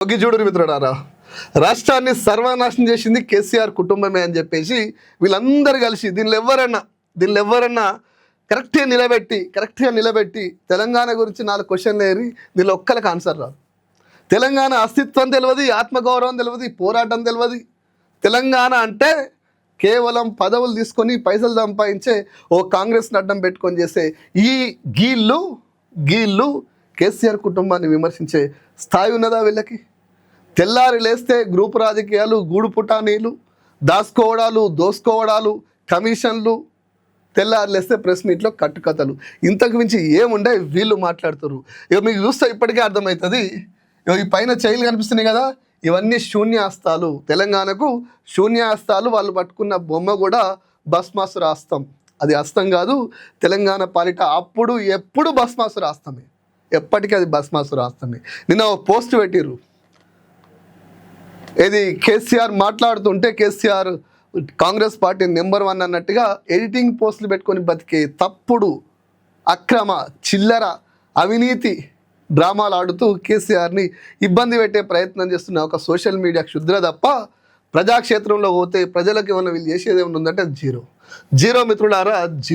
చూడు మిత్రుడారా, రాష్ట్రాన్ని సర్వనాశనం చేసింది కేసీఆర్ కుటుంబమే అని చెప్పేసి వీళ్ళందరూ కలిసి దీనిలో ఎవరన్నా కరెక్ట్గా నిలబెట్టి తెలంగాణ గురించి 4 క్వశ్చన్లు ఏరి దీనిలో ఒక్కరికి ఆన్సర్ రాదు. తెలంగాణ అస్తిత్వం తెలియదు, ఆత్మగౌరవం తెలియదు, పోరాటం తెలియదు. తెలంగాణ అంటే కేవలం పదవులు తీసుకొని పైసలు సంపాదించే ఓ కాంగ్రెస్ని అడ్డం పెట్టుకొని చేసే ఈ గీళ్ళు కేసీఆర్ కుటుంబాన్ని విమర్శించే స్థాయి ఉన్నదా వీళ్ళకి? తెల్లారి లేస్తే గ్రూపు రాజకీయాలు, గూడు పుటానీలు, దోసుకోవడాలు, కమిషన్లు, తెల్లారి లేస్తే ప్రెస్ మీట్లో కట్టుకథలు, ఇంతకు మించి ఏముండే వీళ్ళు మాట్లాడుతారు. ఇక మీకు చూస్తే ఇప్పటికే అర్థమవుతుంది. ఈ పైన చైలు కనిపిస్తున్నాయి కదా, ఇవన్నీ శూన్యాస్తాలు. తెలంగాణకు శూన్యాస్తాలు. వాళ్ళు పట్టుకున్న బొమ్మ కూడా భస్మాసుర హస్తం. అది హస్తం కాదు, తెలంగాణ పాలిట అప్పుడు ఎప్పుడు భస్మాసుర హస్తమే, ఎప్పటికీ అది భస్మాసుర హస్తమే. నిన్న పోస్ట్ పెట్టిర్రు, ఇది కేసీఆర్ మాట్లాడుతుంటే కేసీఆర్ కాంగ్రెస్ పార్టీ నెంబర్ 1 అన్నట్టుగా ఎడిటింగ్ పోస్టులు పెట్టుకొని బతికే తప్పుడు అక్రమ చిల్లర అవినీతి డ్రామాలు ఆడుతూ కేసీఆర్ని ఇబ్బంది పెట్టే ప్రయత్నం చేస్తున్న ఒక సోషల్ మీడియా క్షుద్ర తప్ప ప్రజాక్షేత్రంలో పోతే ప్రజలకు ఏమన్నా వీళ్ళు చేసేది ఏమన్నా ఉందంటే జీరో మిత్రులారా, జీరో.